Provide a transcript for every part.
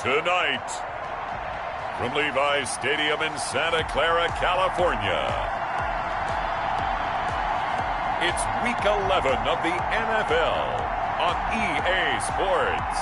Tonight, from Levi's Stadium in Santa Clara, California, it's Week 11 of the NFL on EA Sports.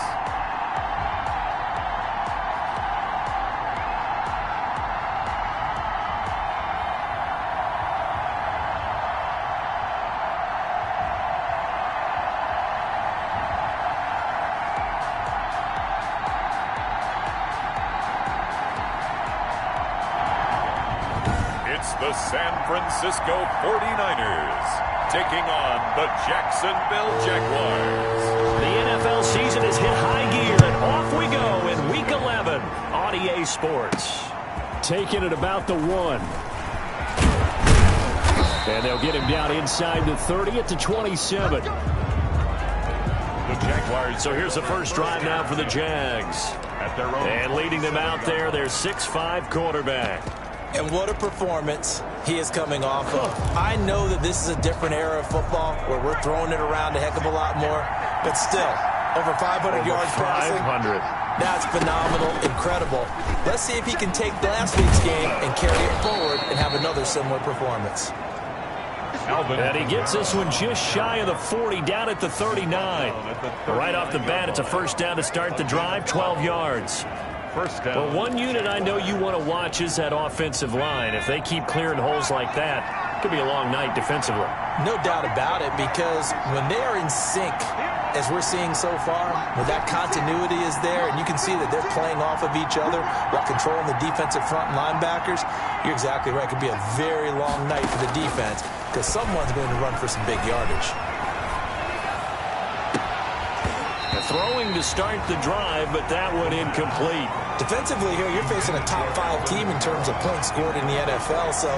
The San Francisco 49ers taking on the Jacksonville Jaguars. The NFL season has hit high gear, and off we go in Week 11 on EA Sports. Taking it about the 1. And they'll get him down inside the 30 at the 27. The Jaguars. So here's the first drive now for the Jags. At their own. And leading them out there, their 6'5" quarterback. And what a performance he is coming off of. I know that this is a different era of football where we're throwing it around a heck of a lot more, but still, over 500 yards passing. 500. That's phenomenal, incredible. Let's see if he can take last week's game and carry it forward and have another similar performance. And he gets this one just shy of the 40, down at the 39. Right off the bat, it's a first down to start the drive, 12 yards. Well, one unit I know you want to watch is that offensive line. If they keep clearing holes like that, it could be a long night defensively. No doubt about it, because when they are in sync, as we're seeing so far, when that continuity is there, and you can see that they're playing off of each other while controlling the defensive front linebackers, you're exactly right. It could be a very long night for the defense, because someone's going to run for some big yardage. Throwing to start the drive, but that one incomplete. Defensively here, you're facing a top-5 team in terms of points scored in the NFL. So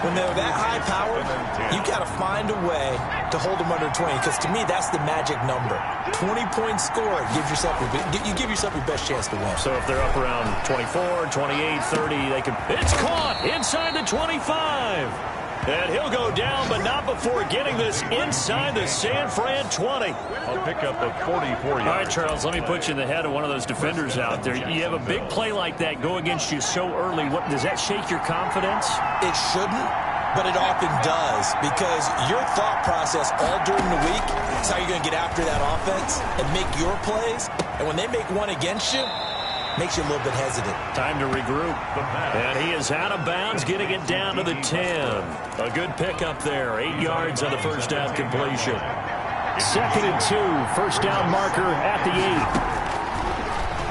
when they're that high power, you got to find a way to hold them under 20. Because to me, that's the magic number. 20 points scored gives yourself you give yourself your best chance to win. So if they're up around 24, 28, 30, they can. It's caught inside the 25. And he'll go down, but not before getting this inside the San Fran 20. I'll pick up the 44 yards. All right, Charles, let me put you in the head of one of those defenders out there. You have a big play like that go against you so early. What does that shake your confidence? It shouldn't, but it often does, because your thought process all during the week is how you're going to get after that offense and make your plays. And when they make one against you, makes you a little bit hesitant. Time to regroup. And he is out of bounds, getting it down to the 10. A good pickup there. 8 yards on the first down completion. 2nd and 2. First down marker at the 8.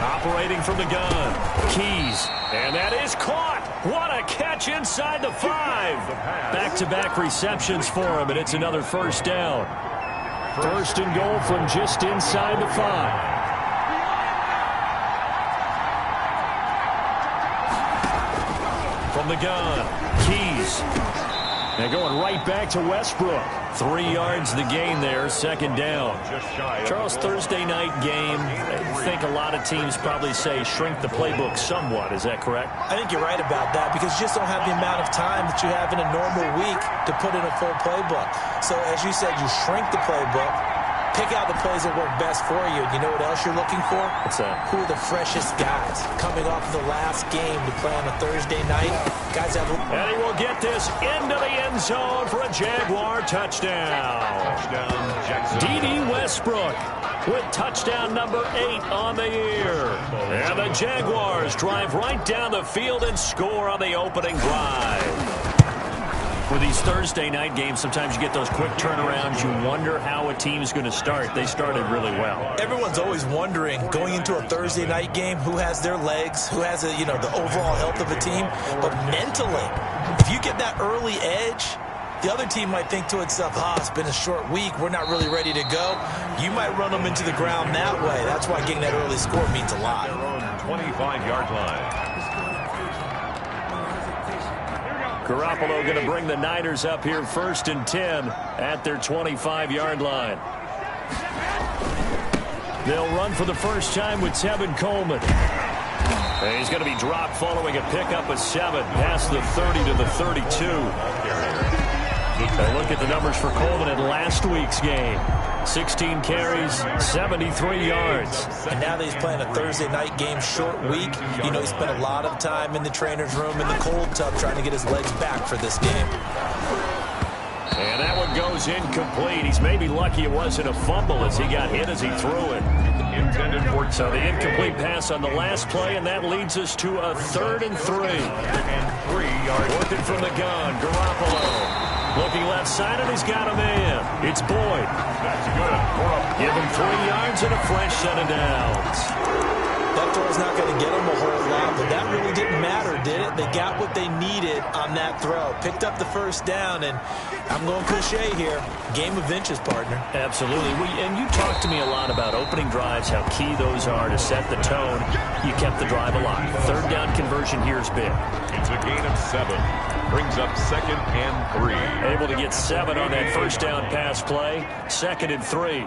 Operating from the gun. Keys. And that is caught. What a catch inside the 5. Back-to-back receptions for him, and it's another first down. First and goal from just inside the 5. From the gun, Keys. They're going right back to Westbrook. 3 yards the gain there, 2nd down. Charles, Thursday night game, I think a lot of teams probably say shrink the playbook somewhat. Is that correct? I think you're right about that, because you just don't have the amount of time that you have in a normal week to put in a full playbook. So as you said, you shrink the playbook. Pick out the plays that work best for you. You know what else you're looking for? What's that? Who are the freshest guys coming off the last game to play on a Thursday night? Guys have. And he will get this into the end zone for a Jaguar touchdown. D.D. Westbrook with touchdown number 8 on the year. And the Jaguars drive right down the field and score on the opening drive. With these Thursday night games, sometimes you get those quick turnarounds. You wonder how a team's going to start. They started really well. Everyone's always wondering, going into a Thursday night game, who has their legs, who has the overall health of a team. But mentally, if you get that early edge, the other team might think to itself, it's been a short week, we're not really ready to go. You might run them into the ground that way. That's why getting that early score means a lot. 25-yard line. Garoppolo going to bring the Niners up here 1st and 10 at their 25-yard line. They'll run for the first time with Tevin Coleman. And he's going to be dropped following a pickup of 7 past the 30 to the 32. And look at the numbers for Coleman in last week's game. 16 carries, 73 yards. And now that he's playing a Thursday night game, short week, you know he spent a lot of time in the trainer's room in the cold tub trying to get his legs back for this game. And that one goes incomplete. He's maybe lucky it wasn't a fumble as he got hit as he threw it. So the incomplete pass on the last play, and that leads us to a 3rd and 3. Working from the gun, Garoppolo. Looking left side, and he's got a man. It's Boyd. That's good. Give him 3 yards and a fresh set of downs. That throw's not going to get them a whole lot, but that really didn't matter, did it? They got what they needed on that throw. Picked up the first down, and I'm going cliche here. Game of inches, partner. Absolutely. And you talked to me a lot about opening drives, how key those are to set the tone. You kept the drive alive. 3rd down conversion here is big. It's a gain of 7. Brings up 2nd and 3. Able to get 7 on that first down pass play. 2nd and 3.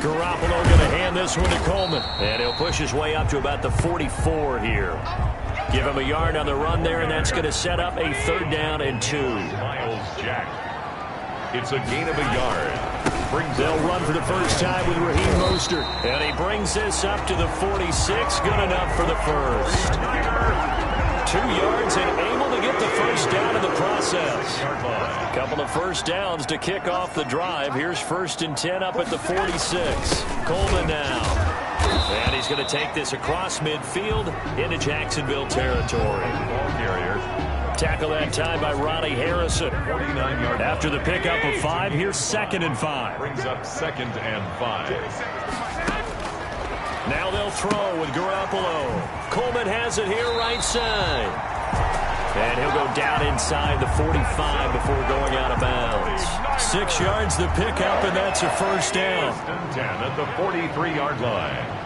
Garoppolo going to hand this one to Coleman. And he'll push his way up to about the 44 here. Give him a yard on the run there, and that's going to set up a 3rd down and 2. Miles Jack. It's a gain of a yard. They'll run for the first time with Raheem Mostert. And he brings this up to the 46. Good enough for the first. 2 yards and able to get the first down in the process. A couple of first downs to kick off the drive. Here's 1st and 10 up at the 46. Coleman now. And he's going to take this across midfield into Jacksonville territory. Ball carrier. Tackle that time by Ronnie Harrison. 49-yard. After the pickup of 5, here's 2nd and 5. Brings up 2nd and 5. Now they'll throw with Garoppolo. Coleman has it here right side. And he'll go down inside the 45 before going out of bounds. 6 yards the pickup, and that's a first down. 10 at the 43-yard line.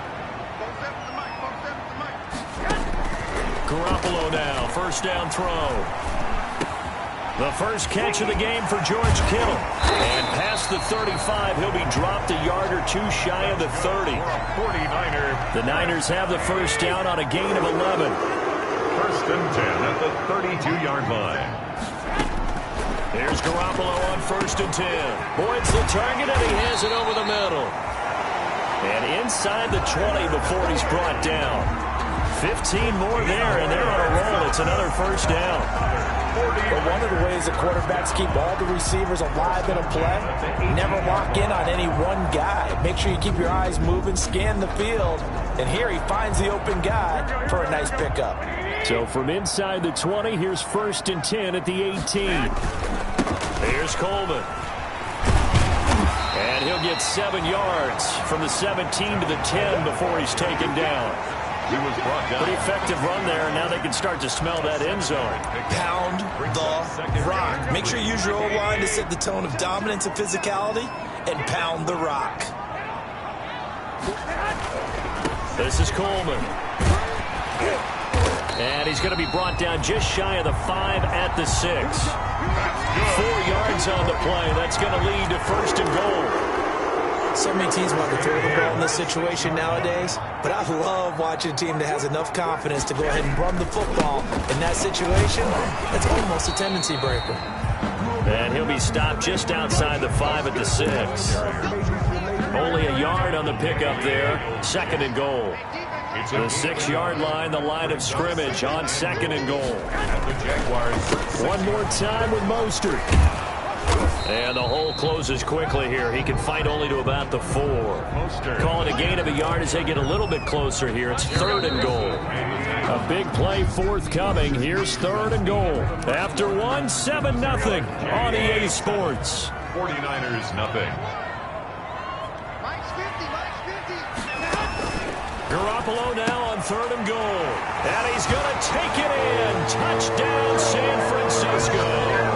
Garoppolo now, first down throw. The first catch of the game for George Kittle. And past the 35, he'll be dropped a yard or 2 shy of the 30. 49er. The Niners have the first down on a gain of 11. 1st and 10 at the 32-yard line. Here's Garoppolo on 1st and 10. Boyd's the target, and he has it over the middle. And inside the 20 before he's brought down. 15 more there, and they're on a roll. It's another first down. But one of the ways that quarterbacks keep all the receivers alive in a play, never lock in on any one guy. Make sure you keep your eyes moving, scan the field. And here he finds the open guy for a nice pickup. So from inside the 20, here's 1st and 10 at the 18. Here's Coleman. And he'll get 7 yards from the 17 to the 10 before he's taken down. He was brought down. Pretty effective run there, and now they can start to smell that end zone. Pound the rock. Make sure you use your O-line to set the tone of dominance and physicality, and pound the rock. This is Coleman. And he's going to be brought down just shy of the 5 at the 6. 4 yards on the play. That's going to lead to 1st and goal. So many teams want to throw the ball in this situation nowadays, but I love watching a team that has enough confidence to go ahead and run the football. In that situation, that's almost a tendency breaker. And he'll be stopped just outside the 5 at the 6. Only a yard on the pickup there. 2nd and goal. The 6-yard line, the line of scrimmage on 2nd and goal. The Jaguars. One more time with Mostert. And the hole closes quickly here. He can fight only to about the 4. Call it a gain of a yard as they get a little bit closer here. It's 3rd and goal. A big play forthcoming. Here's 3rd and goal. After 1, 7-0 on EA Sports. 49ers nothing. Garoppolo now on 3rd and goal. And he's going to take it in. Touchdown, San Francisco.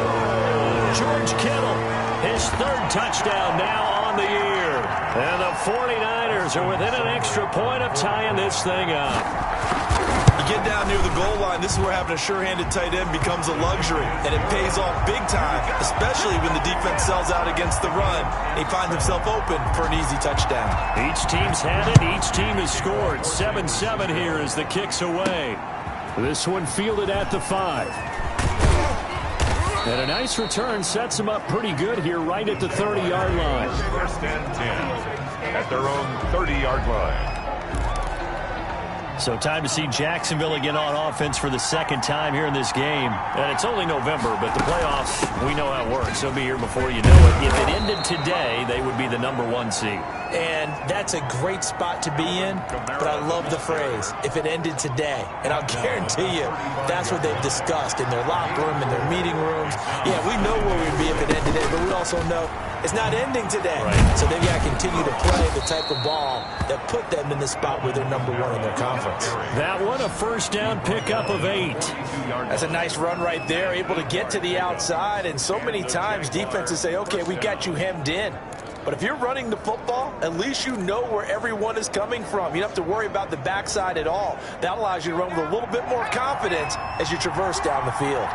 George Kittle, his 3rd touchdown now on the year. And the 49ers are within an extra point of tying this thing up. You get down near the goal line, this is where having a sure-handed tight end becomes a luxury, and it pays off big time, especially when the defense sells out against the run. He finds himself open for an easy touchdown. Each team's had it. Each team has scored. 7-7 here as the kick's away. This one fielded at the 5. And a nice return sets them up pretty good here right at the 30-yard line. First and 10 at their own 30-yard line. So time to see Jacksonville again on offense for the second time here in this game. And it's only November, but the playoffs, we know how it works. They'll be here before you know it. If it ended today, they would be the #1 seed. And that's a great spot to be in, but I love the phrase, if it ended today. And I'll guarantee you, that's what they've discussed in their locker room, in their meeting rooms. Yeah, we know where we'd be if it ended today, but we also know it's not ending today. Right. So they've got to continue to play the type of ball that put them in the spot where they're #1 in their conference. That one, a first down pickup of 8. That's a nice run right there, able to get to the outside. And so many times defenses say, okay, we got you hemmed in. But if you're running the football, at least you know where everyone is coming from. You don't have to worry about the backside at all. That allows you to run with a little bit more confidence as you traverse down the field.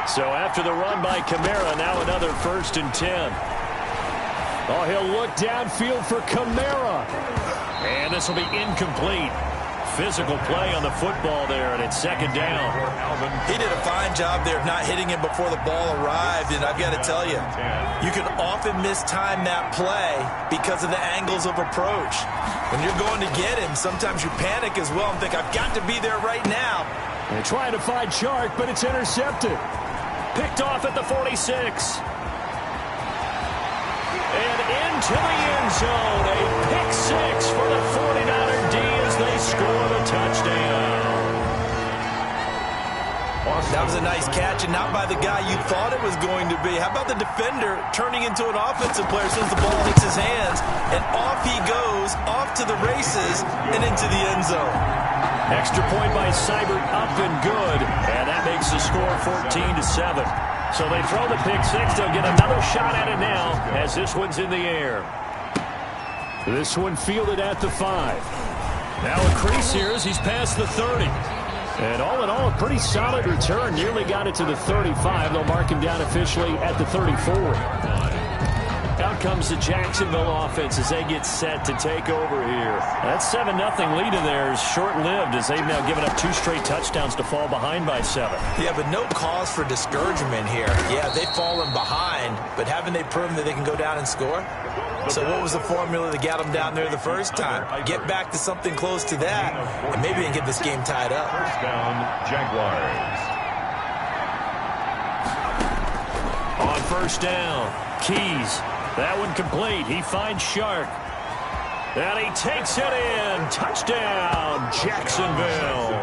So after the run by Kamara, now another first and 10. Oh, he'll look downfield for Kamara. And this will be incomplete. Physical play on the football there, and it's second down. He did a fine job there of not hitting him before the ball arrived, and I've got to tell you, you can often mistime that play because of the angles of approach. When you're going to get him, sometimes you panic as well and think, I've got to be there right now. They're trying to find Chark, but it's intercepted. Picked off at the 46. And into the end zone, a pick 6 for the 49er D as they score the touchdown. That was a nice catch, and not by the guy you thought it was going to be. How about the defender turning into an offensive player as soon as the ball hits his hands, and off he goes, off to the races, and into the end zone. Extra point by Seibert, up and good, and that makes the score 14-7. So they throw the pick 6. They'll get another shot at it now as this one's in the air. This one fielded at the 5. Now a crease here as he's past the 30. And all in all, a pretty solid return. Nearly got it to the 35. They'll mark him down officially at the 34. Out comes the Jacksonville offense as they get set to take over here. That 7-0 lead in there is short-lived as they've now given up 2 straight touchdowns to fall behind by 7. Yeah, but no cause for discouragement here. Yeah, they've fallen behind, but haven't they proven that they can go down and score? So what was the formula that got them down there the first time? Get back to something close to that, and maybe they can get this game tied up. First down, Jaguars. On first down, Keys. That one complete. He finds Shark. And he takes it in. Touchdown, Jacksonville.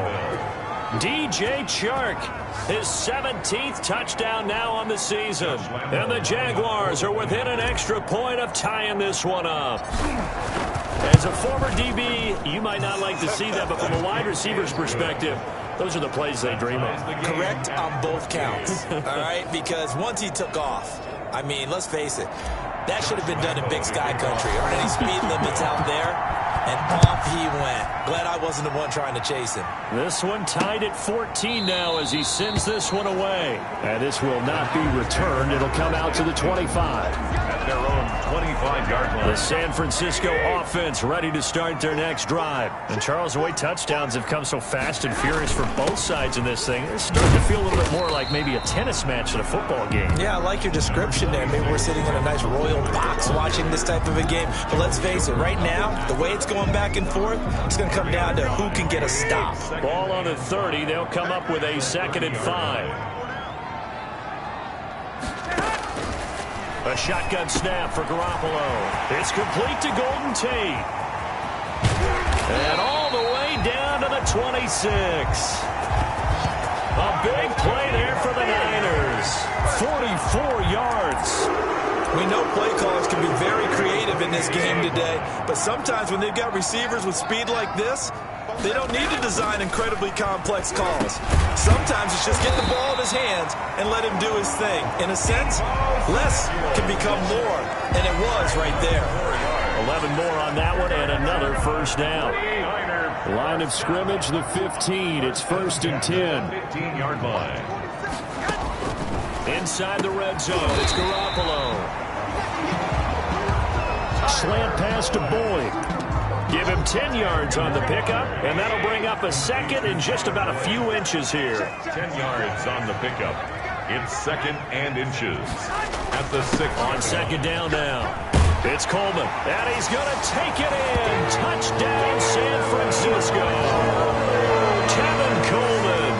DJ Chark, his 17th touchdown now on the season. And the Jaguars are within an extra point of tying this one up. As a former DB, you might not like to see that, but from a wide receiver's perspective, those are the plays they dream of. Correct on both counts, all right? Because once he took off, I mean, let's face it, that should have been done in Big Sky Country. Aren't any speed limits out there? And off he went. Glad I wasn't the one trying to chase him. This one tied at 14 now as he sends this one away. And this will not be returned. It'll come out to the 25. At their own 25-yard line. The San Francisco offense ready to start their next drive. And Charles, the way touchdowns have come so fast and furious for both sides in this thing, it's starting to feel a little bit more like maybe a tennis match than a football game. Yeah, I like your description there. Maybe we're sitting in a nice royal box watching this type of a game. But let's face it, right now, the way it's going back and forth, it's going to come down to who can get a stop. Ball on the 30. They'll come up with a 2nd and 5. A shotgun snap for Garoppolo. It's complete to Golden Tate. And all the way down to the 26. A big play there for the Niners. 44 yards. We know play callers can be very creative in this game today, but sometimes when they've got receivers with speed like this, they don't need to design incredibly complex calls. Sometimes it's just get the ball in his hands and let him do his thing. In a sense, less can become more, and it was right there. 11 more on that one, and another first down. Line of scrimmage, the 15. It's 1st and 10. 15-yard line. Inside the red zone, it's Garoppolo. Slant pass to Boyd. Give him 10 yards on the pickup, and that'll bring up a 2nd and just about a few inches here. 10 yards on the pickup. It's 2nd and inches at the 6. On 2nd down now. It's Coleman, and he's going to take it in. Touchdown, San Francisco. Kevin Coleman,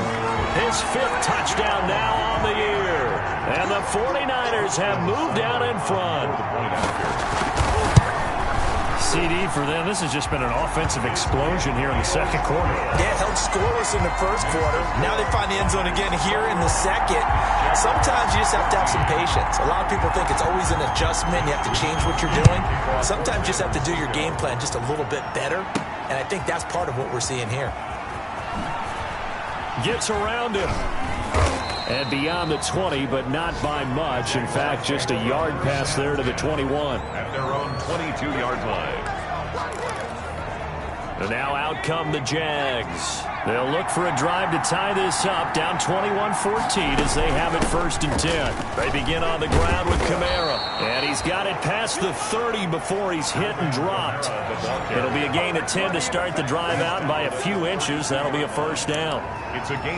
his 5th touchdown now on the year. And the 49ers have moved out in front. CD for them. This has just been an offensive explosion here in the 2nd quarter. Yeah, held scoreless in the 1st quarter. Now they find the end zone again here in the 2nd. Sometimes you just have to have some patience. A lot of people think it's always an adjustment. You have to change what you're doing. Sometimes you just have to do your game plan just a little bit better. And I think that's part of what we're seeing here. Gets around him. And beyond the 20, but not by much. In fact, just a yard pass there to the 21. At their own 22-yard line. And now out come the Jags. They'll look for a drive to tie this up, down 21-14 as they have it 1st and 10. They begin on the ground with Kamara. And he's got it past the 30 before he's hit and dropped. It'll be a gain of 10 to start the drive out, and by a few inches, that'll be a 1st down.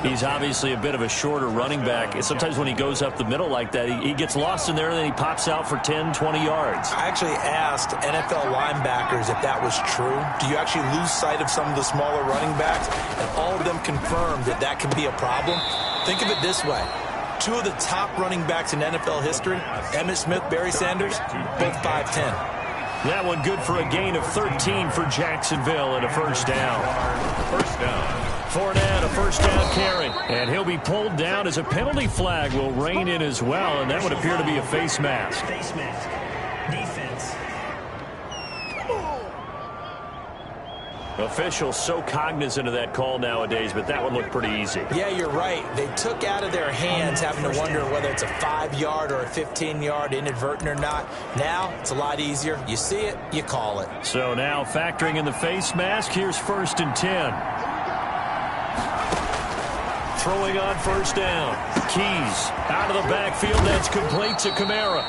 He's obviously a bit of a shorter running back. Sometimes when he goes up the middle like that, he gets lost in there, and then he pops out for 10, 20 yards. I actually asked NFL linebackers if that was true. Do you actually lose sight of some of the smaller running backs? And all of them confirmed that that can be a problem. Think of it this way. 2 of the top running backs in NFL history, Emmitt Smith, Barry Sanders, both 5'10". That one good for a gain of 13 for Jacksonville and a 1st down. 1st down. Fournette, a 1st down carry. And he'll be pulled down as a penalty flag will rein in as well, and that would appear to be a face mask. Face mask. Defense. Officials so cognizant of that call nowadays, but that one looked pretty easy. Yeah, you're right. They took out of their hands having to wonder whether it's a 5-yard or a 15-yard inadvertent or not. Now, it's a lot easier. You see it, you call it. So now factoring in the face mask, here's 1st and 10. Throwing on 1st down. Keys out of the backfield. That's complete to Kamara.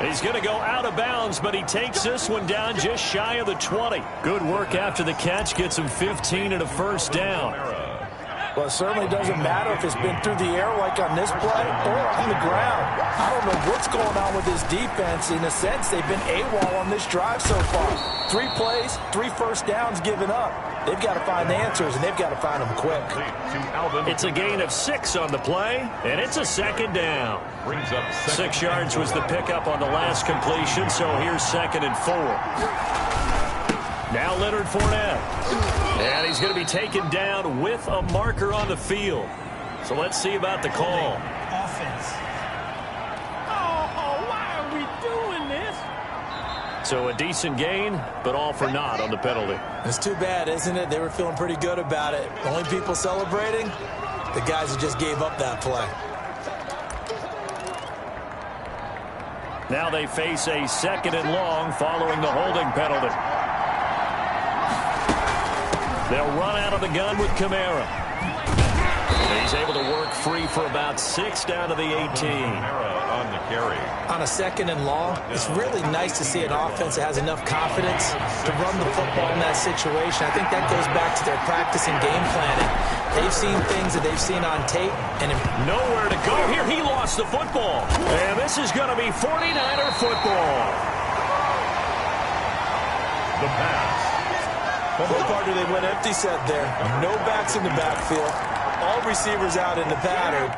He's going to go out of bounds, but he takes this one down just shy of the 20. Good work after the catch. Gets him 15 and a 1st down. Well, it certainly doesn't matter if it's been through the air like on this play or on the ground. I don't know what's going on with this defense. In a sense, they've been AWOL on this drive so far. 3 plays, 3 first downs given up. They've got to find answers, and they've got to find them quick. It's a gain of 6 on the play, and it's a 2nd down. 6 yards was the pickup on the last completion, so here's 2nd and 4. Now Leonard Fournette. And he's going to be taken down with a marker on the field. So let's see about the call. Offense. Oh, why are we doing this? So a decent gain, but all for naught on the penalty. It's too bad, isn't it? They were feeling pretty good about it. The only people celebrating, the guys who just gave up that play. Now they face a 2nd and long following the holding penalty. They'll run out of the gun with Kamara. He's able to work free for about 6 down to the 18. On the carry. On a 2nd and long, it's really nice to see an offense that has enough confidence to run the football in that situation. I think that goes back to their practice and game planning. They've seen things that they've seen on tape. And nowhere to go here. He lost the football. And this is going to be 49er football. The pass. What part do they went empty set there? No backs in the backfield. All receivers out in the pattern.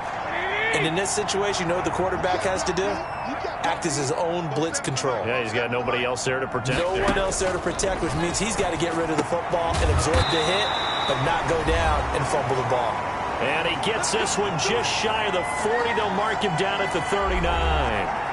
And in this situation, you know what the quarterback has to do? Act as his own blitz control. Yeah, he's got nobody else there to protect. No one else there to protect, which means he's got to get rid of the football and absorb the hit, but not go down and fumble the ball. And he gets this one just shy of the 40. They'll mark him down at the 39.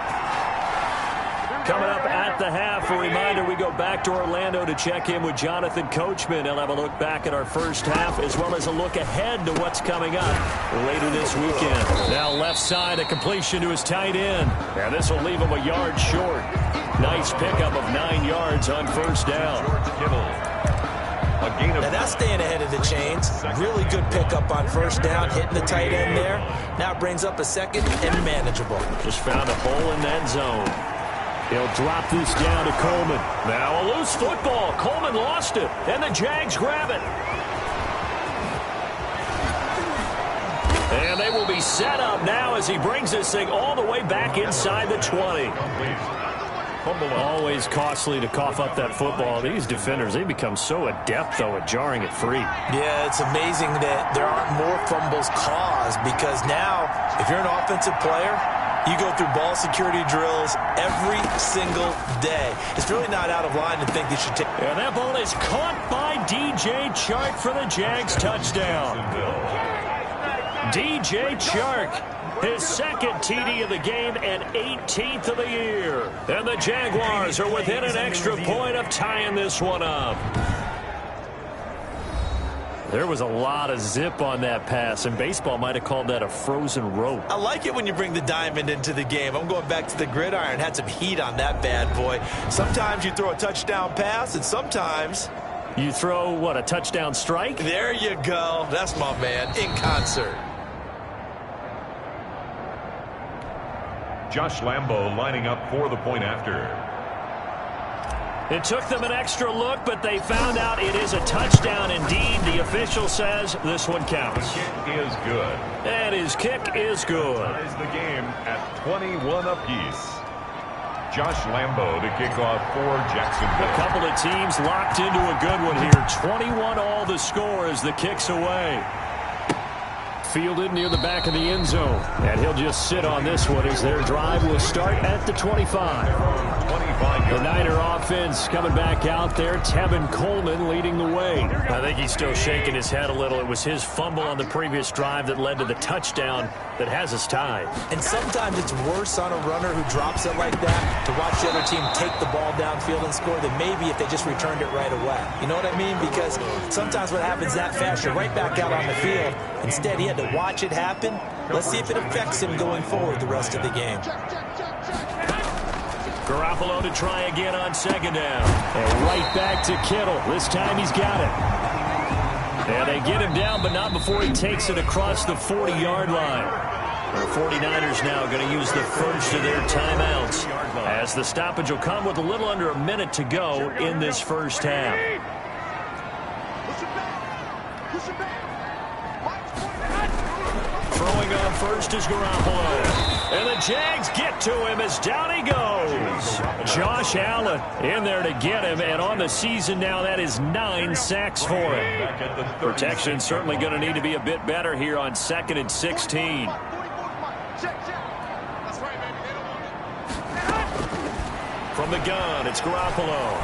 Coming up at the half, a reminder, we go back to Orlando to check in with Jonathan Coachman. He'll have a look back at our first half as well as a look ahead to what's coming up later this weekend. Now left side, a completion to his tight end. And this will leave him a yard short. Nice pickup of 9 yards on 1st down. Now that's staying ahead of the chains. Really good pickup on 1st down, hitting the tight end there. Now it brings up a 2nd and manageable. Just found a hole in that zone. He'll drop this down to Coleman. Now a loose football. Coleman lost it, and the Jags grab it. And they will be set up now as he brings this thing all the way back inside the 20. Always costly to cough up that football. These defenders, they become so adept, though, at jarring it free. Yeah, it's amazing that there aren't more fumbles caused because now, if you're an offensive player, you go through ball security drills every single day. It's really not out of line to think they should take. And that ball is caught by DJ Chark for the Jags touchdown. DJ Chark, his second TD of the game and 18th of the year. And the Jaguars are within an extra point of tying this one up. There was a lot of zip on that pass, and baseball might have called that a frozen rope. I like it when you bring the diamond into the game. I'm going back to the gridiron. Had some heat on that bad boy. Sometimes you throw a touchdown pass, and sometimes you throw, what, a touchdown strike? There you go. That's my man, in concert. Josh Lambo lining up for the point after. It took them an extra look, but they found out it is a touchdown indeed. The official says this one counts. The kick is good. And his kick is good. Ties the game at 21 apiece. Josh Lambo to kick off for Jacksonville. A couple of teams locked into a good one here. 21 all the score as the kick's away. Fielded near the back of the end zone. And he'll just sit on this one as their drive will start at the 25. The Niner offense coming back out there. Tevin Coleman leading the way. I think he's still shaking his head a little. It was his fumble on the previous drive that led to the touchdown that has us tied. And sometimes it's worse on a runner who drops it like that to watch the other team take the ball downfield and score than maybe if they just returned it right away. You know what I mean? Because sometimes what happens that fast, you're right back out on the field. Instead, he had to watch it happen. Let's see if it affects him going forward the rest of the game. Garoppolo to try again on second down. And right back to Kittle. This time he's got it. And they get him down, but not before he takes it across the 40-yard line. The 49ers now going to use the first of their timeouts as the stoppage will come with a little under a minute to go in this first half. Throwing on first is Garoppolo. And the Jags get to him as down he goes. Josh Allen in there to get him. And on the season now, that is 9 sacks for him. Protection certainly going to need to be a bit better here on 2nd and 16. From the gun, it's Garoppolo.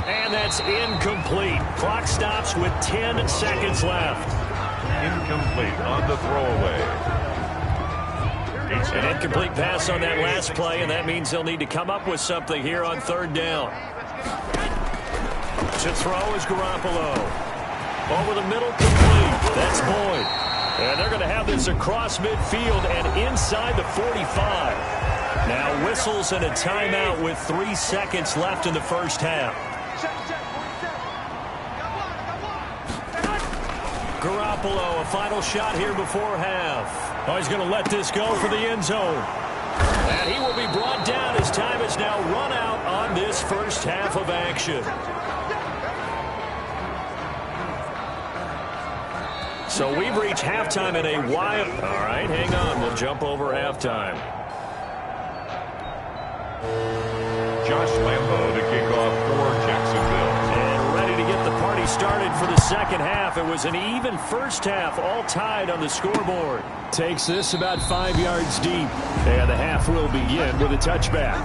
And that's incomplete. Clock stops with 10 seconds left. Incomplete on the throwaway. An incomplete pass on that last play, and that means they'll need to come up with something here on third down. To throw is Garoppolo. Over the middle, complete. That's Boyd. And they're going to have this across midfield and inside the 45. Now whistles and a timeout with 3 seconds left in the first half. Garoppolo, a final shot here before half. Oh, he's going to let this go for the end zone. And he will be brought down as time is now run out on this first half of action. So we've reached halftime in a while. All right, hang on. We'll jump over halftime. Josh Lambo to kick off for Jacksonville. And ready to get the party started for the second half. It was an even first half, all tied on the scoreboard. Takes this about 5 yards deep. And the half will begin with a touchback.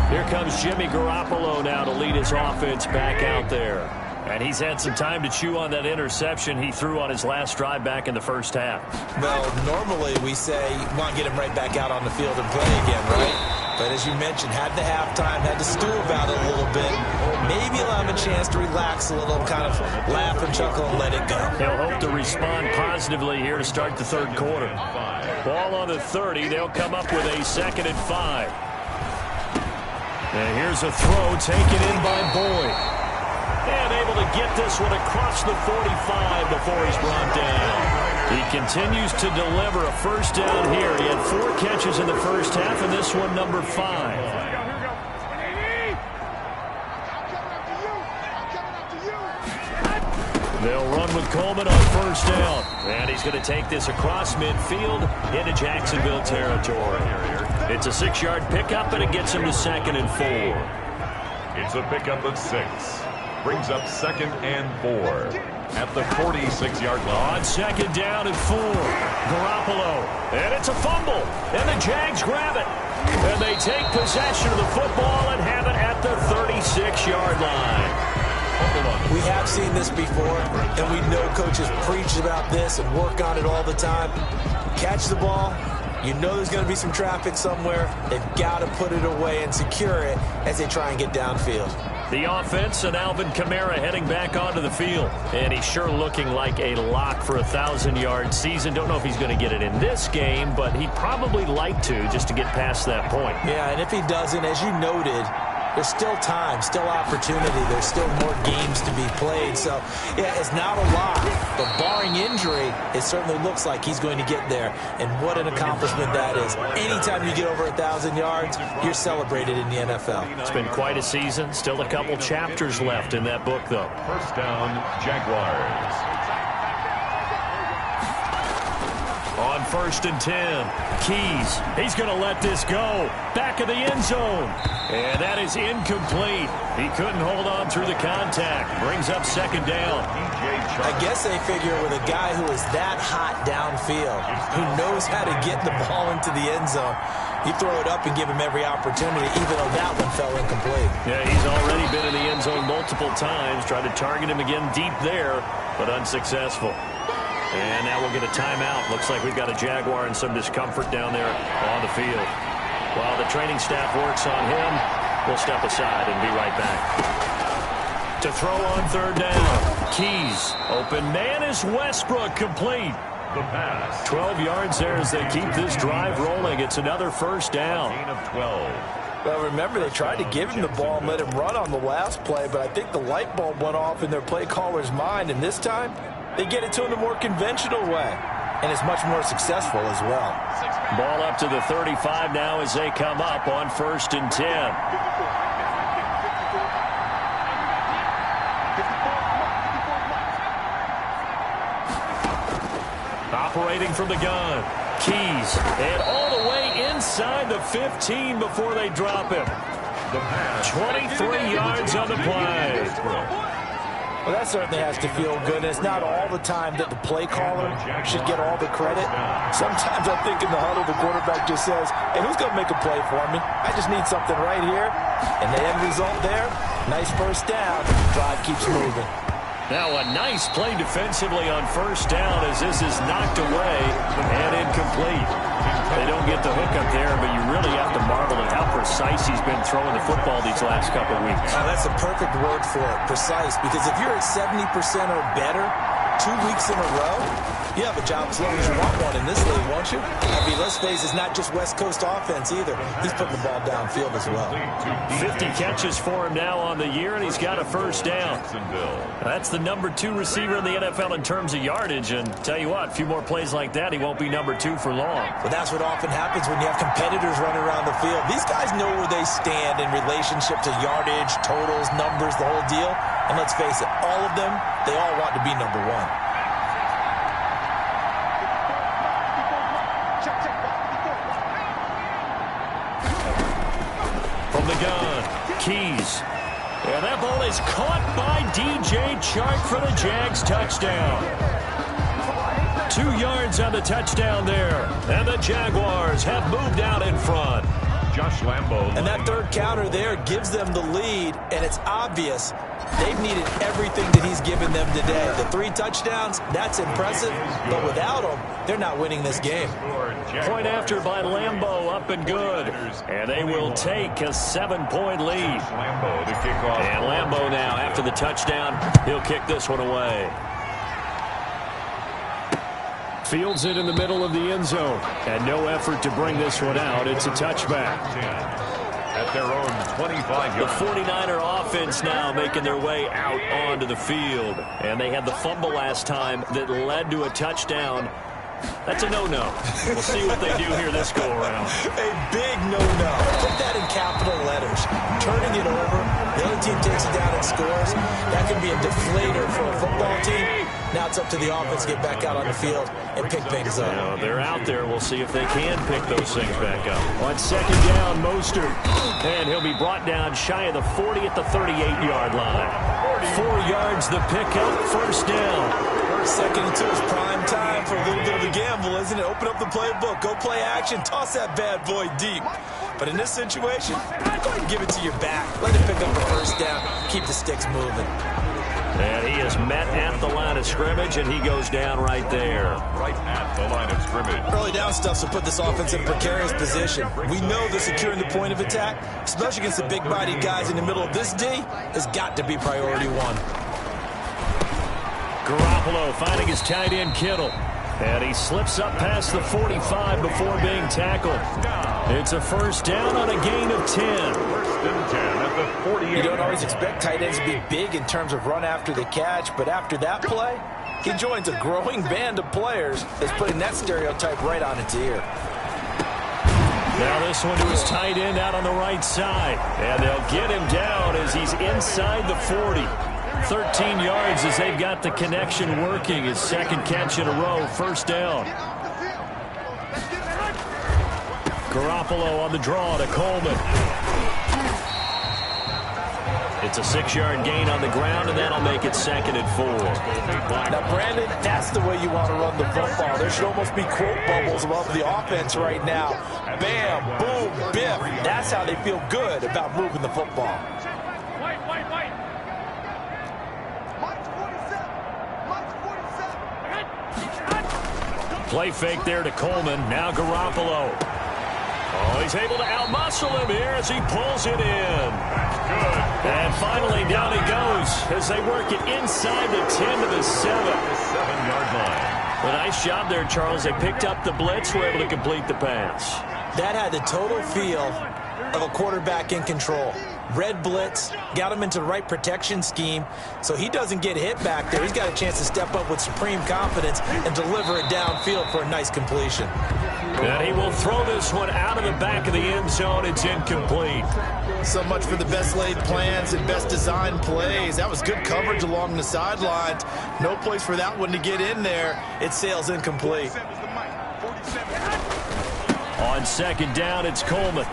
Here comes Jimmy Garoppolo now to lead his offense back out there. And he's had some time to chew on that interception he threw on his last drive back in the first half. Well, normally we say you want to get him right back out on the field and play again, right? But as you mentioned, had the halftime, had to stew about it a little bit. Maybe allow him a chance to relax a little, kind of laugh and chuckle and let it go. He'll hope to respond positively here to start the third quarter. Ball on the 30. They'll come up with a 2nd and 5. And here's a throw taken in by Boyd. And able to get this one across the 45 before he's brought down. He continues to deliver a first down here. He had 4 catches in the first half, and this one number 5. They'll run with Coleman on first down. And he's going to take this across midfield into Jacksonville territory. It's a 6-yard pickup, and it gets him to 2nd and 4. It's a pickup of 6. Brings up 2nd and 4 at the 46-yard line. On 2nd down and 4. Garoppolo. And it's a fumble. And the Jags grab it. And they take possession of the football and have it at the 36-yard line. We have seen this before, and we know coaches preach about this and work on it all the time. Catch the ball. You know there's going to be some traffic somewhere. They've got to put it away and secure it as they try and get downfield. The offense and Alvin Kamara heading back onto the field. And he's sure looking like a lock for a 1,000-yard season. Don't know if he's going to get it in this game, but he'd probably like to just to get past that point. Yeah, and if he doesn't, as you noted, there's still time, still opportunity. There's still more games to be played. So, yeah, it's not a lot. But barring injury, it certainly looks like he's going to get there. And what an accomplishment that is. Anytime you get over 1,000 yards, you're celebrated in the NFL. It's been quite a season. Still a couple chapters left in that book, though. First down, Jaguars. On 1st and 10, Keys. He's going to let this go. Back of the end zone. And that is incomplete. He couldn't hold on through the contact. Brings up 2nd down. I guess they figure with a guy who is that hot downfield, who knows how to get the ball into the end zone, you throw it up and give him every opportunity, even though that one fell incomplete. Yeah, he's already been in the end zone multiple times. Tried to target him again deep there, but unsuccessful. And now we'll get a timeout. Looks like we've got a Jaguar in some discomfort down there on the field. While the training staff works on him, we'll step aside and be right back. To throw on 3rd down, Keys. Open man is Westbrook, complete. The pass. 12 yards there as they keep this drive rolling. It's another 1st down. Gain of 12. Well, remember, they tried to give him the ball and let him run on the last play, but I think the light bulb went off in their play caller's mind, and this time, they get it to him the more conventional way, and it's much more successful as well. Ball up to the 35 now as they come up on 1st and 10. Operating from the gun, Keys, and all the way inside the 15 before they drop him. 23 yards on the play. Well, that certainly has to feel good. It's not all the time that the play caller should get all the credit. Sometimes I think in the huddle, the quarterback just says, hey, who's going to make a play for me? I just need something right here. And the end result there, nice 1st down. Drive keeps moving. Now a nice play defensively on 1st down as this is knocked away and incomplete. They don't get the hook up there, but you really have to marvel at how precise he's been throwing the football these last couple of weeks. That's the perfect word for it, precise, because if you're at 70% or better 2 weeks in a row, you have a job as long as you want one in this league, won't you? I mean, let's face it, it's not just West Coast offense either. He's putting the ball downfield as well. 50 catches for him now on the year, and he's got a 1st down. That's the number 2 receiver in the NFL in terms of yardage, and tell you what, a few more plays like that, he won't be number 2 for long. But that's what often happens when you have competitors running around the field. These guys know where they stand in relationship to yardage, totals, numbers, the whole deal. And let's face it, all of them, they all want to be number 1. From the gun, Keys. And that ball is caught by DJ Chark for the Jags touchdown. 2 yards on the touchdown there. And the Jaguars have moved out in front. Josh Lambo. And that 3rd counter there gives them the lead, and it's obvious they've needed everything that he's given them today. The 3 touchdowns, that's impressive, but without him, they're not winning this game. Point after by Lambo, up and good. And they will take a 7-point lead. And Lambo now, after the touchdown, he'll kick this one away. Fields it in the middle of the end zone. And no effort to bring this one out. It's a touchback. At their own 25 The yards. 49er offense now making their way out onto the field. And they had the fumble last time that led to a touchdown. That's a no-no. We'll see what they do here this go-around. A big no-no. Put that in capital letters. Turning it over, the other team takes it down and scores. That could be a deflator for a football team. Now it's up to the offense to get back out on the field and pick things up. Now they're out there. We'll see if they can pick those things back up. On second down, Mostert. And he'll be brought down shy of the 40 at the 38-yard line. 4 yards the pickup, first down. Second and 2 is prime time for a little bit of a gamble, isn't it? Open up the playbook, go play action, toss that bad boy deep. But in this situation, go ahead and give it to your back. Let it pick up the first down. Keep the sticks moving. And he is met at the line of scrimmage, and he goes down right there. Right at the line of scrimmage. Early down stuff will put this offense in a precarious position. We know that securing the point of attack, especially against the big-bodied guys in the middle of this D, has got to be priority one. Garoppolo finding his tight end Kittle. And he slips up past the 45 before being tackled. It's a first down on a gain of 10. First and 10 at the 48. You don't always expect tight ends to be big in terms of run after the catch, but after that play, he joins a growing band of players that's putting that stereotype right on its ear. Now this one to his tight end out on the right side. And they'll get him down as he's inside the 40. 13 yards as they've got the connection working. His second catch in a row, first down. Garoppolo on the draw to Coleman. It's a 6-yard gain on the ground, and that'll make it second and 4. Now, Brandon, that's the way you want to run the football. There should almost be quote bubbles above the offense right now. Bam, boom, biff. That's how they feel good about moving the football. Play fake there to Coleman. Now Garoppolo. Oh, he's able to outmuscle him here as he pulls it in. And finally down he goes as they work it inside the 10 to the 7. The 7-yard line. A nice job there, Charles. They picked up the blitz, were able to complete the pass. That had the total feel of a quarterback in control. Red blitz, got him into the right protection scheme, so he doesn't get hit back there. He's got a chance to step up with supreme confidence and deliver it downfield for a nice completion. And he will throw this one out of the back of the end zone. It's incomplete. So much for the best laid plans and best designed plays. That was good coverage along the sidelines. No place for that one to get in there. It sails incomplete. On second down, it's Coleman.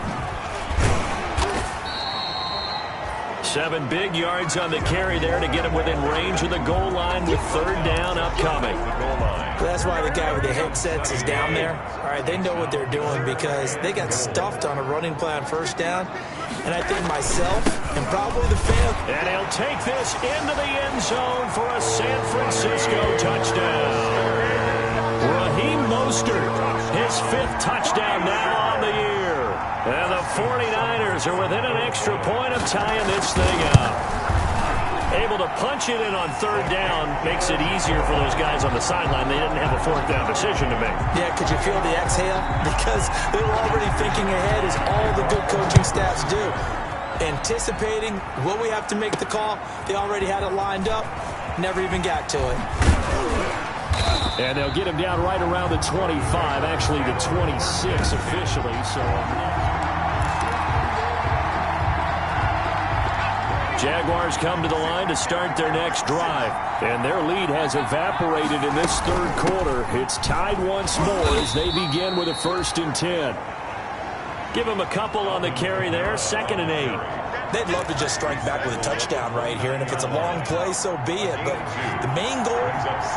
7 big yards on the carry there to get him within range of the goal line with third down upcoming. That's why the guy with the headsets is down there. All right, they know what they're doing because they got stuffed on a running play on first down. And I think myself and probably the fan. And he'll take this into the end zone for a San Francisco touchdown. Raheem Mostert, his 5th touchdown now on the year. And the 49ers are within an extra point of tying this thing up. Able to punch it in on third down makes it easier for those guys on the sideline. They didn't have a fourth down decision to make. Yeah, could you feel the exhale? Because they were already thinking ahead, as all the good coaching staffs do. Anticipating, will we have to make the call? They already had it lined up. Never even got to it. And they'll get him down right around the 25, actually the 26 officially. So Jaguars come to the line to start their next drive. And their lead has evaporated in this third quarter. It's tied once more as they begin with a 1st and 10. Give them a couple on the carry there, 2nd and 8. They'd love to just strike back with a touchdown right here, and if it's a long play, so be it. But the main goal,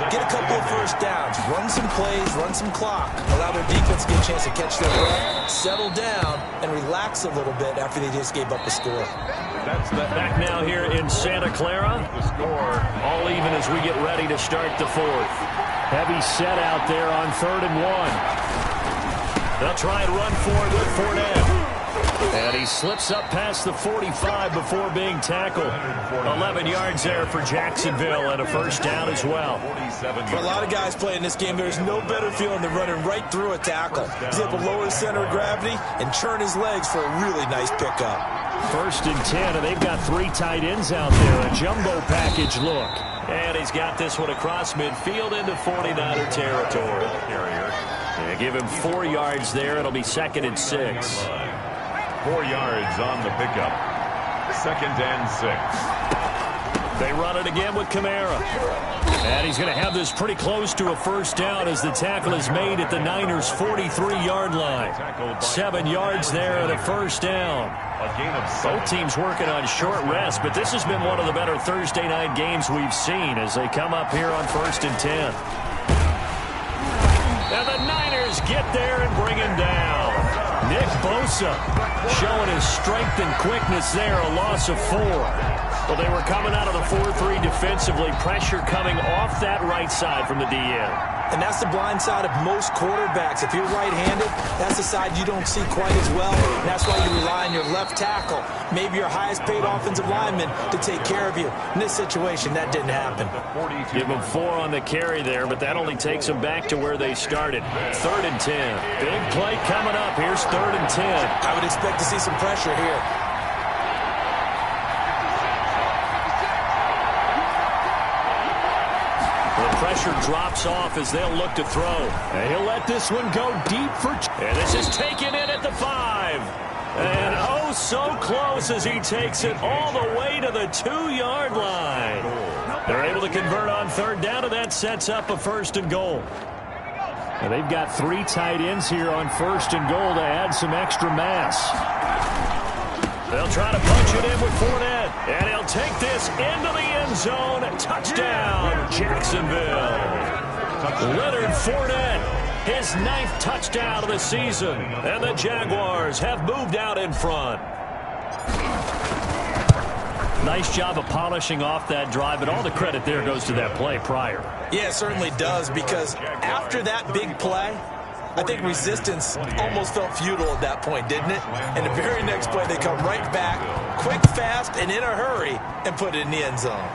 get a couple of first downs, run some plays, run some clock, allow their defense to get a chance to catch their breath, settle down, and relax a little bit after they just gave up a score. That's back now here in Santa Clara. The score all even as we get ready to start the 4th. Heavy set out there on 3rd and 1. They'll try and run for it with Fournette. And he slips up past the 45 before being tackled. 11 yards there for Jacksonville and a first down as well. For a lot of guys playing this game, there's no better feeling than running right through a tackle. He's able to lower his center of gravity and churn his legs for a really nice pickup. 1st and 10, and they've got 3 tight ends out there. A jumbo package look. And he's got this one across midfield into 49er territory. Yeah, give him 4 yards there. It'll be 2nd and 6. 4 yards on the pickup. 2nd and 6. They run it again with Kamara. And he's going to have this pretty close to a first down as the tackle is made at the Niners' 43-yard line. 7 yards there and a first down. Both teams working on short rest, but this has been one of the better Thursday night games we've seen as they come up here on 1st and 10. And the Niners get there and bring him down. Nick Bosa showing his strength and quickness there, a loss of 4. Well, they were coming out of the 4-3 defensively, pressure coming off that right side from the DN. And that's the blind side of most quarterbacks. If you're right-handed, that's the side you don't see quite as well. And that's why you rely on your left tackle, maybe your highest-paid offensive lineman, to take care of you. In this situation, that didn't happen. Give them 4 on the carry there, but that only takes them back to where they started. 3rd and 10. Big play coming up. Here's 3rd and 10. I would expect to see some pressure here. Pressure drops off as they'll look to throw. And he'll let this one go deep for... And this is taken in at the 5. And oh, so close as he takes it all the way to the 2-yard line. They're able to convert on 3rd down, and that sets up a 1st and goal. And they've got 3 tight ends here on 1st and goal to add some extra mass. They'll try to punch it in with Fournette. And he'll take this into the end zone. Touchdown, Jacksonville. Leonard Fournette, his 9th touchdown of the season. And the Jaguars have moved out in front. Nice job of polishing off that drive, but all the credit there goes to that play prior. Yeah, it certainly does, because after that big play, I think resistance almost felt futile at that point, didn't it? And the very next play, they come right back, quick, fast, and in a hurry, and put it in the end zone.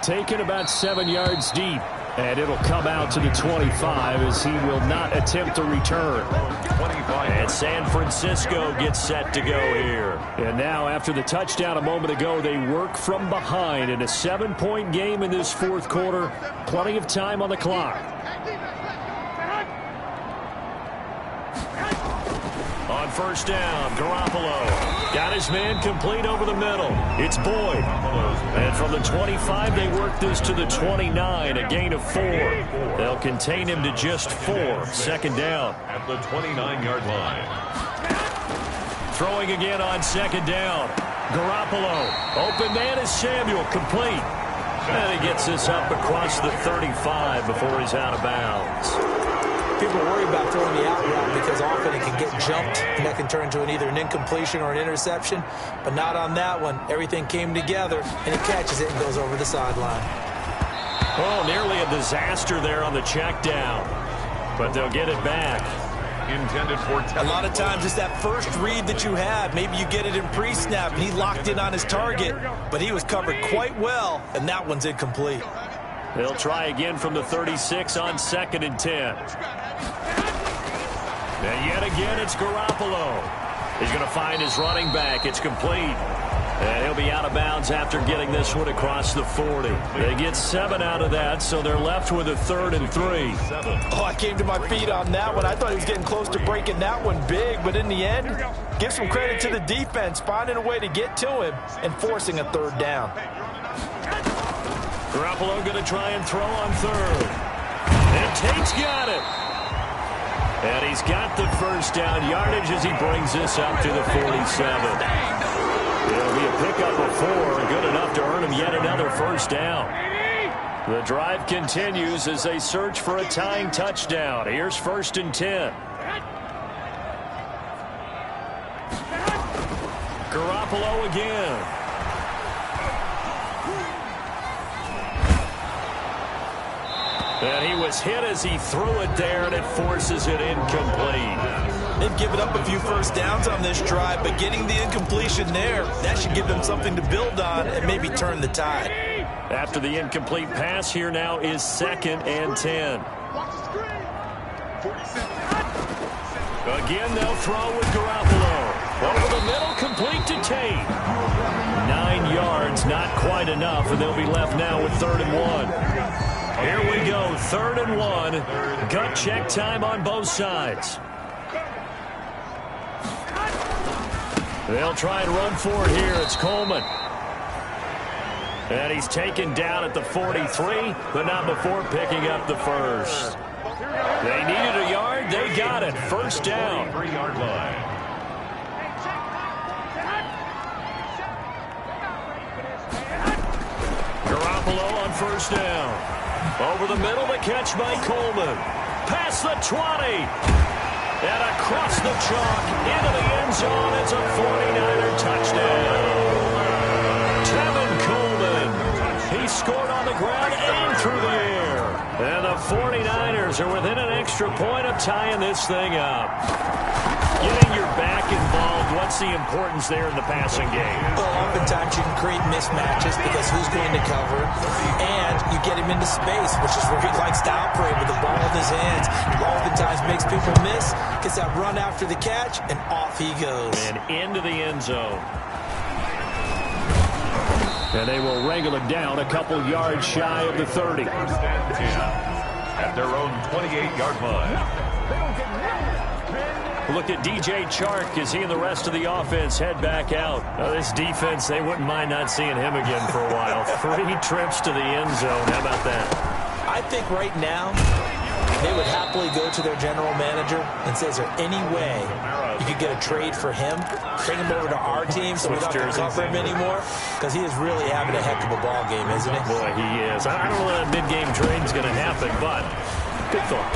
Taken about 7 yards deep, and it'll come out to the 25 as he will not attempt to return. And San Francisco gets set to go here. And now, after the touchdown a moment ago, they work from behind in a 7-point game in this 4th quarter. Plenty of time on the clock. On 1st down, Garoppolo got his man complete over the middle. It's Boyd. And from the 25, they work this to the 29, a gain of 4. They'll contain him to just 4. 2nd down. At the 29-yard line. Throwing again on 2nd down. Garoppolo. Open man is Samuel, complete. And he gets this up across the 35 before he's out of bounds. People worry about throwing the out route because often it can get jumped, and that can turn into either an incompletion or an interception. But not on that one. Everything came together, and he catches it and goes over the sideline. Oh, nearly a disaster there on the check down. But they'll get it back. Intended for... A lot of times it's that first read that you have. Maybe you get it in pre-snap, and he locked in on his target. But he was covered quite well, and that one's incomplete. They'll try again from the 36 on 2nd and 10. And yet again, it's Garoppolo. He's going to find his running back. It's complete. And he'll be out of bounds after getting this one across the 40. They get 7 out of that, so they're left with a 3rd and 3. Oh, I came to my feet on that one. I thought he was getting close to breaking that one big, but in the end, give some credit to the defense, finding a way to get to him and forcing a 3rd down. Garoppolo going to try and throw on 3rd. And Tate's got it. And he's got the 1st down yardage as he brings this up to the 47. It'll be a pickup of 4, good enough to earn him yet another 1st down. The drive continues as they search for a tying touchdown. Here's 1st and 10. Garoppolo again. And he was hit as he threw it there, and it forces it incomplete. They've given up a few 1st downs on this drive, but getting the incompletion there, that should give them something to build on and maybe turn the tide. After the incomplete pass, here now is 2nd and 10. Again, they'll throw with Garoppolo. Over the middle, complete to Tate. 9 yards, not quite enough, and they'll be left now with 3rd and 1. Here we go, 3rd and 1. Gut check time on both sides. They'll try and run for it here. It's Coleman. And he's taken down at the 43, but not before picking up the first. They needed a yard. They got it. First down. 3-yard line. Garoppolo on first down. Over the middle, the catch by Coleman. Past the 20. And across the chalk into the end zone. It's a 49er touchdown. Tevin Coleman. He scored on the ground and through the air. And the 49ers are within an extra point of tying this thing up. Getting your back involved, what's the importance there in the passing game? Well, oftentimes you can create mismatches because who's going to cover, and you get him into space, which is where he likes to operate with the ball in his hands. Oftentimes makes people miss, gets that run after the catch, and off he goes. And into the end zone. And they will wrangle it down a couple yards shy of the 30. First and 10 at their own 28-yard line. Look at DJ Chark as he and the rest of the offense head back out. Now, this defense, they wouldn't mind not seeing him again for a while. 3 trips to the end zone. How about that? I think right now they would happily go to their general manager and say, is there any way you could get a trade for him? Bring him over to our team so we don't have to cover him anymore? Because he is really having a heck of a ball game, isn't he? Boy, he is. I don't know that mid-game trade is going to happen, but good thought.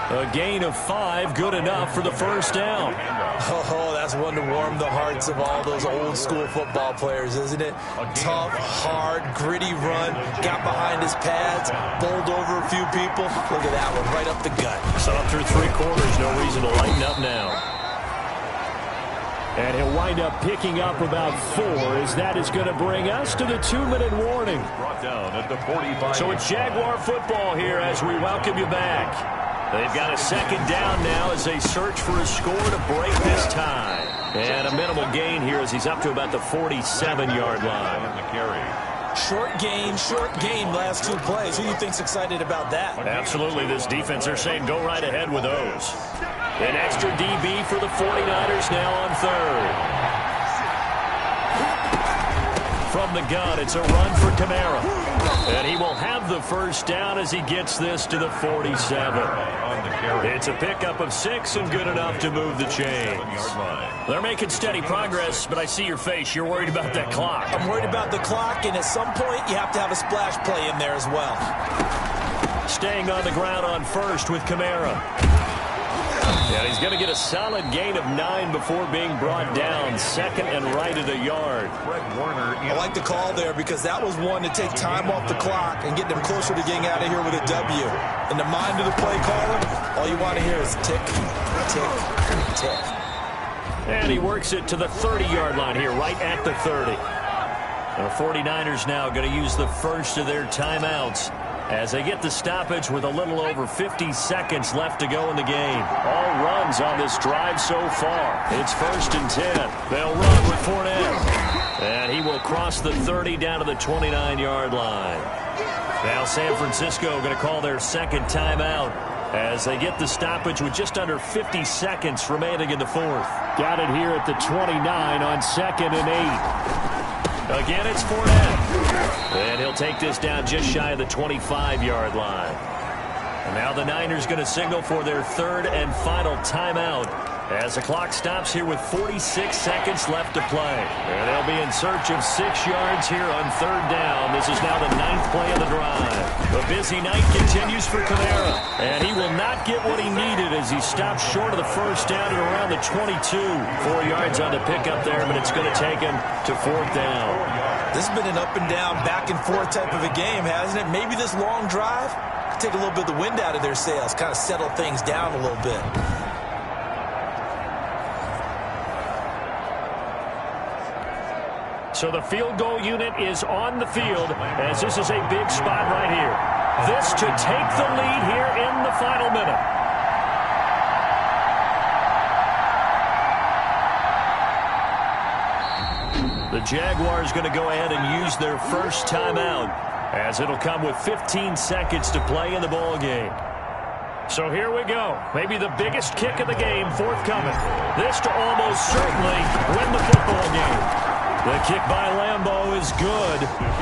A gain of 5, good enough for the first down. Oh, that's one to warm the hearts of all those old-school football players, isn't it? Tough, hard, gritty run, got behind his pads, bowled over a few people. Look at that one, right up the gut. So up through 3 quarters, no reason to lighten up now. And he'll wind up picking up about 4, as that is going to bring us to the 2-minute warning. Brought down at the 45. So it's Jaguar football here as we welcome you back. They've got a second down now as they search for a score to break this tie. And a minimal gain here as he's up to about the 47-yard line. And the carry. Short gain last 2 plays. Who do you think's excited about that? Absolutely, this defense, they're saying go right ahead with those. An extra DB for the 49ers now on third. From the gun, it's a run for Kamara. And he will have the first down as he gets this to the 47. It's a pickup of 6 and good enough to move the chains. They're making steady progress, but I see your face. You're worried about that clock. I'm worried about the clock, and at some point you have to have a splash play in there as well. Staying on the ground on first with Kamara. Yeah, he's going to get a solid gain of 9 before being brought down. Second and right at a yard. I like the call there because that was one to take time off the clock and get them closer to getting out of here with a W. In the mind of the play caller, all you want to hear is tick, tick, tick. And he works it to the 30-yard line here, right at the 30. The 49ers now going to use the first of their timeouts as they get the stoppage with a little over 50 seconds left to go in the game. All runs on this drive so far. It's first and 10. They'll run with Fournette. And he will cross the 30 down to the 29-yard line. Now San Francisco going to call their second timeout as they get the stoppage with just under 50 seconds remaining in the fourth. Got it here at the 29 on second and 8. Again, it's Fournette. And he'll take this down just shy of the 25-yard line. And now the Niners going to signal for their third and final timeout as the clock stops here with 46 seconds left to play. And they'll be in search of 6 yards here on third down. This is now the 9th play of the drive. The busy night continues for Kamara. And he will not get what he needed as he stops short of the first down at around the 22. 4 yards on the pickup there, but it's going to take him to fourth down. This has been an up and down, back and forth type of a game, hasn't it? Maybe this long drive could take a little bit of the wind out of their sails, kind of settle things down a little bit. So the field goal unit is on the field as this is a big spot right here. This to take the lead here in the final minute. The Jaguars going to go ahead and use their first timeout as it'll come with 15 seconds to play in the ball game. So here we go. Maybe the biggest kick of the game forthcoming. This to almost certainly win the football game. The kick by Lambeau is good.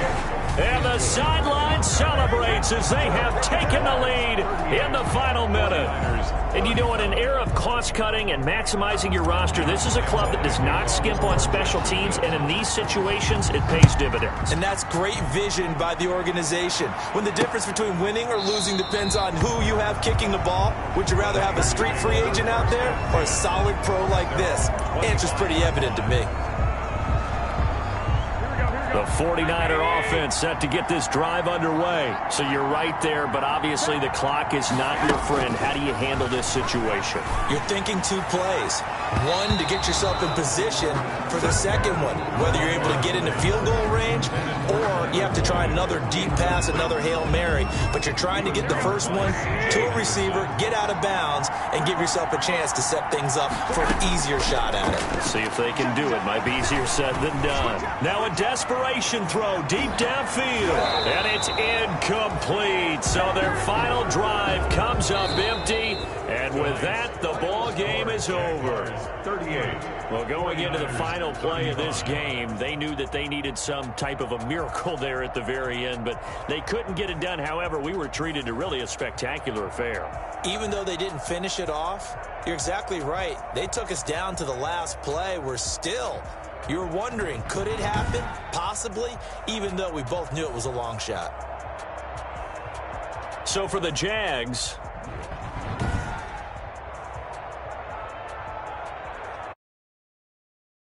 And the sideline celebrates as they have taken the lead in the final minute. And you know, in an era of cost-cutting and maximizing your roster, this is a club that does not skimp on special teams, and in these situations, it pays dividends. And that's great vision by the organization. When the difference between winning or losing depends on who you have kicking the ball, would you rather have a street free agent out there or a solid pro like this? Answer's pretty evident to me. The 49er offense set to get this drive underway. So you're right there, but obviously the clock is not your friend. How do you handle this situation? You're thinking two plays. One, to get yourself in position for the second one, whether you're able to get into field goal range or you have to try another deep pass, another Hail Mary, but you're trying to get the first one to a receiver, get out of bounds, and give yourself a chance to set things up for an easier shot at it. Let's see if they can do it. Might be easier said than done. Now a desperation throw deep downfield, and it's incomplete. So their final drive comes up empty, and with that, the ball game is over. 38. Well, going into the final play of this game, they knew that they needed some type of a miracle there at the very end, but they couldn't get it done. However, we were treated to really a spectacular affair. Even though they didn't finish it off, you're exactly right. They took us down to the last play. We're still, you're wondering, could it happen? Possibly, even though we both knew it was a long shot. So for the Jags,